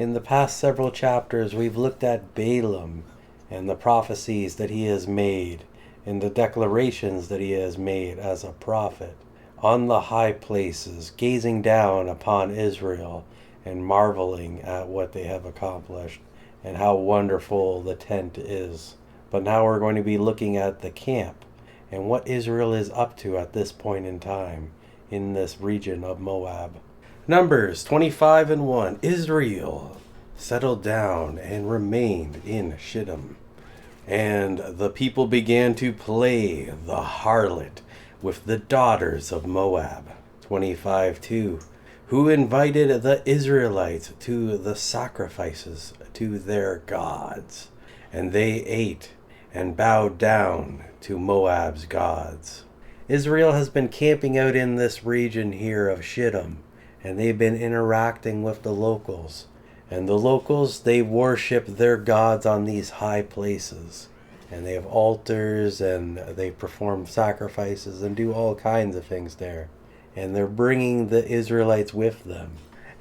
In the past several chapters, we've looked at Balaam and the prophecies that he has made and the declarations that he has made as a prophet on the high places, gazing down upon Israel and marveling at what they have accomplished and how wonderful the tent is. But now we're going to be looking at the camp and what Israel is up to at this point in time in this region of Moab. Numbers 25:1. Israel settled down and remained in Shittim. And the people began to play the harlot with the daughters of Moab. 25:2. Who invited the Israelites to the sacrifices to their gods. And they ate and bowed down to Moab's gods. Israel has been camping out in this region here of Shittim, and they've been interacting with the locals. And the locals, they worship their gods on these high places. And they have altars, and they perform sacrifices and do all kinds of things there. And they're bringing the Israelites with them.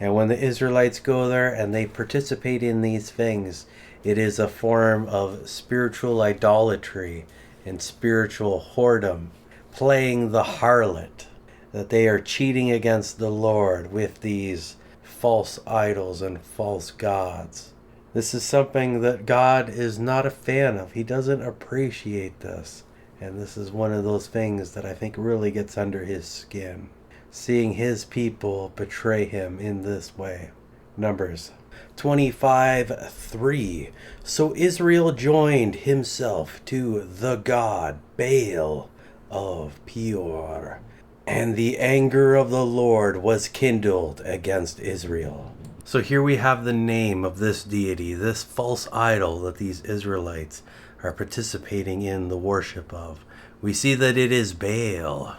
And when the Israelites go there and they participate in these things, it is a form of spiritual idolatry and spiritual whoredom, playing the harlot, that they are cheating against the Lord with these false idols and false gods. This is something that God is not a fan of. He doesn't appreciate this. And this is one of those things that I think really gets under his skin. Seeing his people betray him in this way. Numbers 25:3. So Israel joined himself to the god Baal of Peor, and the anger of the Lord was kindled against Israel. So here we have the name of this deity, this false idol that these Israelites are participating in the worship of. We see that it is Baal.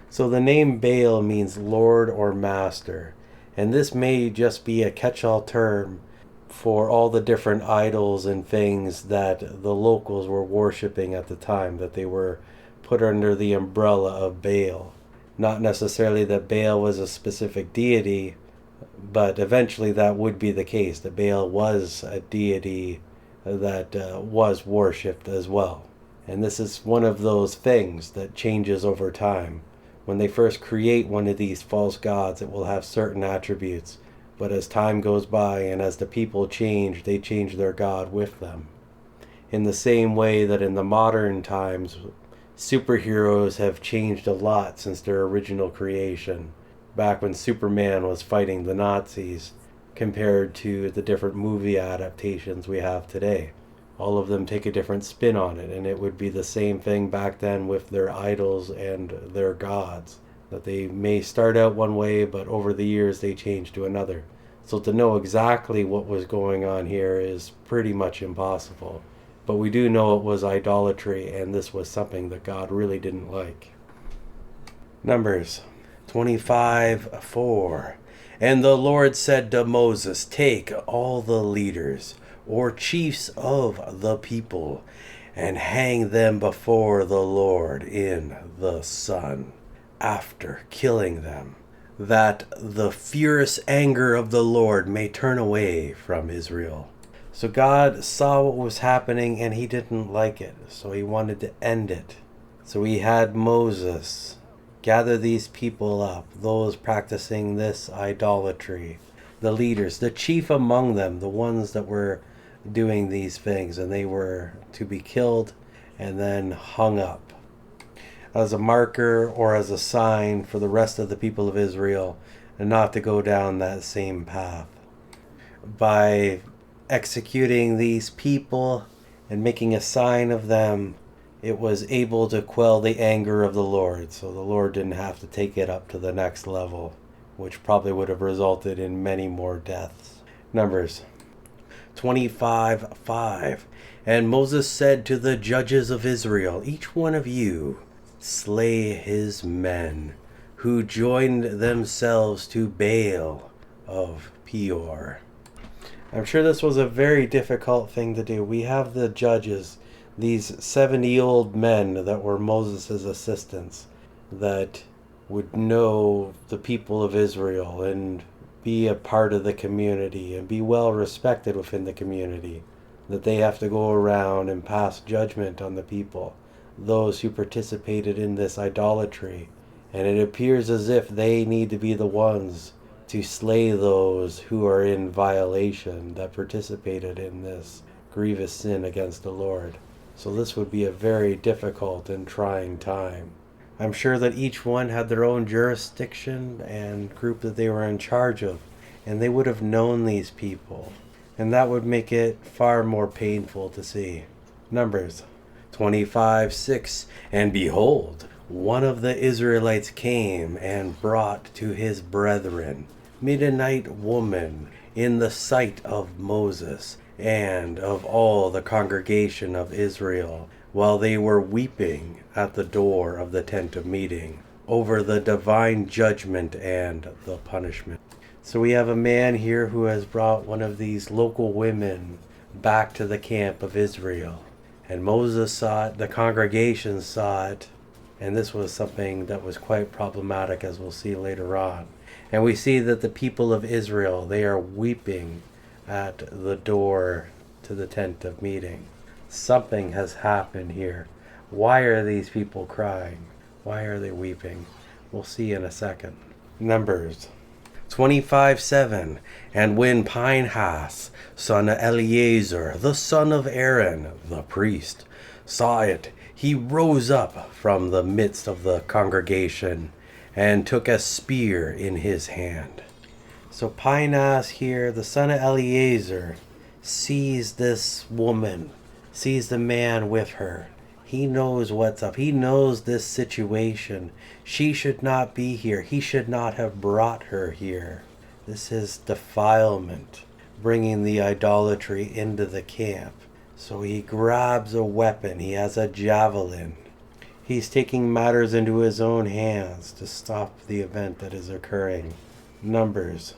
So the name Baal means Lord or Master, and this may just be a catch-all term for all the different idols and things that the locals were worshiping at the time, that they were put under the umbrella of Baal. Not necessarily that Baal was a specific deity, but eventually that would be the case, that Baal was a deity that was worshipped as well. And this is one of those things that changes over time. When they first create one of these false gods, it will have certain attributes. But as time goes by and as the people change, they change their god with them. In the same way that in the modern times, superheroes have changed a lot since their original creation. Back when Superman was fighting the Nazis, compared to the different movie adaptations we have today. All of them take a different spin on it, and it would be the same thing back then with their idols and their gods, that they may start out one way, but over the years they change to another. So to know exactly what was going on here is pretty much impossible. But we do know it was idolatry, and this was something that God really didn't like. Numbers 25:4. And the Lord said to Moses, take all the leaders, or chiefs of the people, and hang them before the Lord in the sun, after killing them, that the fierce anger of the Lord may turn away from Israel. So God saw what was happening and he didn't like it, so he wanted to end it. So he had Moses gather these people up, those practicing this idolatry, the leaders, the chief among them, the ones that were doing these things, and they were to be killed and then hung up as a marker or as a sign for the rest of the people of Israel and not to go down that same path. By executing these people and making a sign of them, it was able to quell the anger of the Lord, so the Lord didn't have to take it up to the next level, which probably would have resulted in many more deaths. Numbers 25:5. And Moses said to the judges of Israel, each one of you slay his men who joined themselves to Baal of Peor. I'm sure this was a very difficult thing to do. We have the judges, these 70-old men that were Moses' assistants, that would know the people of Israel and be a part of the community and be well respected within the community, that they have to go around and pass judgment on the people, those who participated in this idolatry. And it appears as if they need to be the ones to slay those who are in violation, that participated in this grievous sin against the Lord. So this would be a very difficult and trying time. I'm sure that each one had their own jurisdiction and group that they were in charge of, and they would have known these people, and that would make it far more painful to see. Numbers 25:6. And behold, one of the Israelites came and brought to his brethren Midianite woman in the sight of Moses and of all the congregation of Israel, while they were weeping at the door of the tent of meeting over the divine judgment and the punishment. So we have a man here who has brought one of these local women back to the camp of Israel. And Moses saw it, the congregation saw it, and this was something that was quite problematic, as we'll see later on. And we see that the people of Israel, they are weeping at the door to the tent of meeting. Something has happened here. Why are these people crying? Why are they weeping? We'll see in a second. Numbers 25:7. And when Pinehas, son of Eleazar, the son of Aaron, the priest, saw it, he rose up from the midst of the congregation and took a spear in his hand. So Pinehas here, the son of Eleazar, sees this woman, sees the man with her. He knows what's up. He knows this situation. She should not be here. He should not have brought her here. This is defilement, bringing the idolatry into the camp. So he grabs a weapon. He has a javelin. He's taking matters into his own hands to stop the event that is occurring. Numbers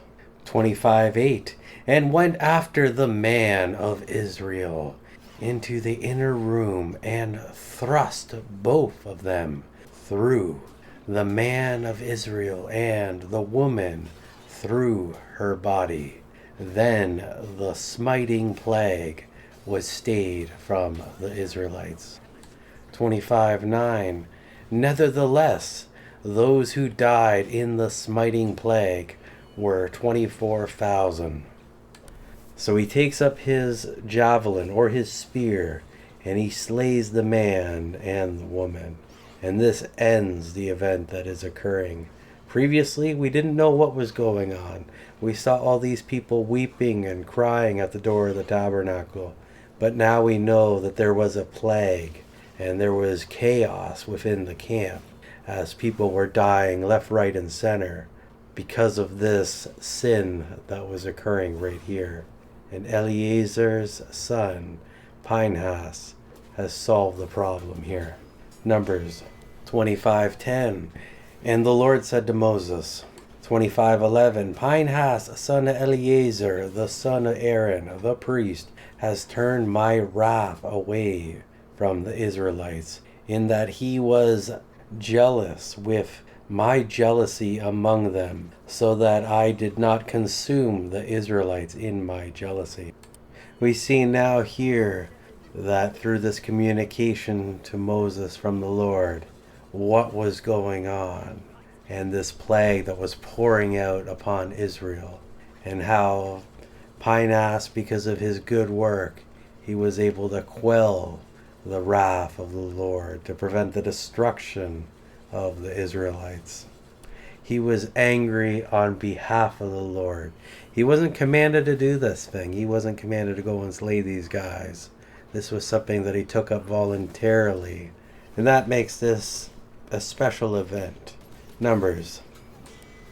25:8. And went after the man of Israel into the inner room and thrust both of them through, the man of Israel and the woman through her body. Then the smiting plague was stayed from the Israelites. 25:9. Nevertheless, those who died in the smiting plague were 24,000. So he takes up his javelin or his spear and he slays the man and the woman. And this ends the event that is occurring. Previously, we didn't know what was going on. We saw all these people weeping and crying at the door of the tabernacle. But now we know that there was a plague and there was chaos within the camp as people were dying left, right, and center because of this sin that was occurring right here. And Eleazar's son, Pinehas, has solved the problem here. Numbers 25:10. And the Lord said to Moses, 25:11. Pinehas, son of Eleazar, the son of Aaron, the priest, has turned my wrath away from the Israelites, in that he was jealous with my jealousy among them, so that I did not consume the Israelites in my jealousy. We see now here that through this communication to Moses from the Lord, what was going on, and this plague that was pouring out upon Israel, and how Pinehas, because of his good work, he was able to quell the wrath of the Lord, to prevent the destruction of the Israelites. He was angry on behalf of the Lord. He wasn't commanded to do this thing. He wasn't commanded to go and slay these guys. This was something that he took up voluntarily. And that makes this a special event. Numbers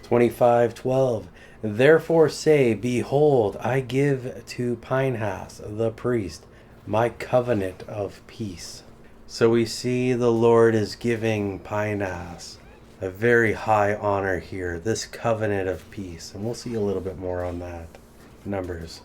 25:12. Therefore say, behold, I give to Pinehas the priest my covenant of peace. So we see the Lord is giving Pinehas a very high honor here, this covenant of peace. And we'll see a little bit more on that. Numbers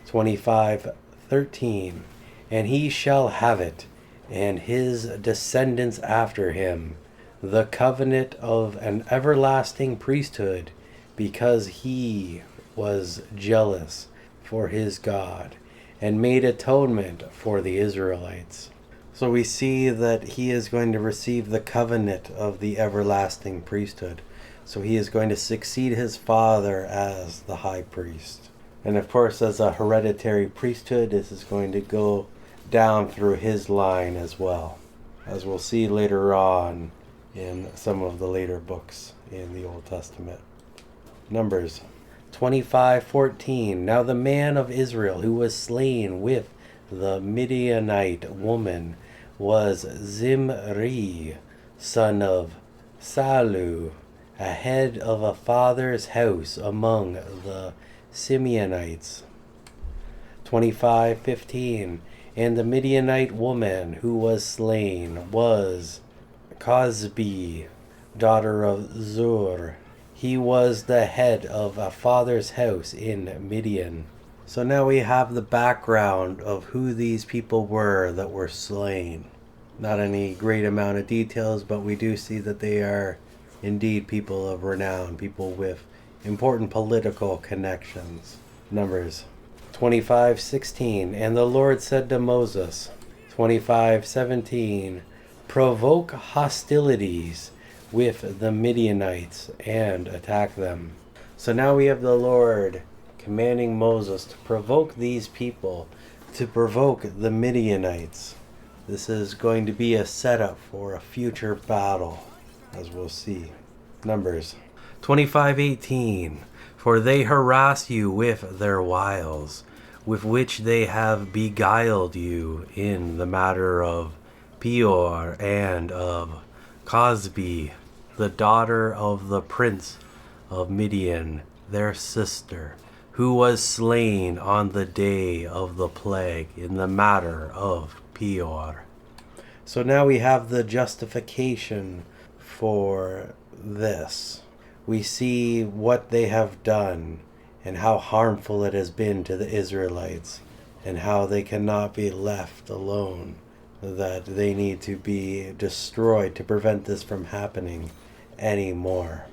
25:13. And he shall have it, and his descendants after him, the covenant of an everlasting priesthood because he was jealous for his God and made atonement for the Israelites. So we see that he is going to receive the covenant of the everlasting priesthood. So he is going to succeed his father as the high priest. And of course, as a hereditary priesthood, this is going to go down through his line as well, as we'll see later on in some of the later books in the Old Testament. Numbers 25:14. Now the man of Israel who was slain with the Midianite woman was Zimri, son of Salu, a head of a father's house among the Simeonites. 25:15. And the Midianite woman who was slain was Cosbi, daughter of Zur. He was the head of a father's house in Midian. So now we have the background of who these people were that were slain. Not any great amount of details, but we do see that they are indeed people of renown, people with important political connections. Numbers 25:16. And the Lord said to Moses, 25:17, provoke hostilities with the Midianites and attack them. So now we have the Lord commanding Moses to provoke these people, to provoke the Midianites. This is going to be a setup for a future battle, as we'll see. Numbers 25:18. For they harass you with their wiles, with which they have beguiled you in the matter of Peor and of Cosbi, the daughter of the prince of Midian, their sister, who was slain on the day of the plague in the matter of Peor. So now we have the justification for this. We see what they have done and how harmful it has been to the Israelites and how they cannot be left alone, that they need to be destroyed to prevent this from happening anymore.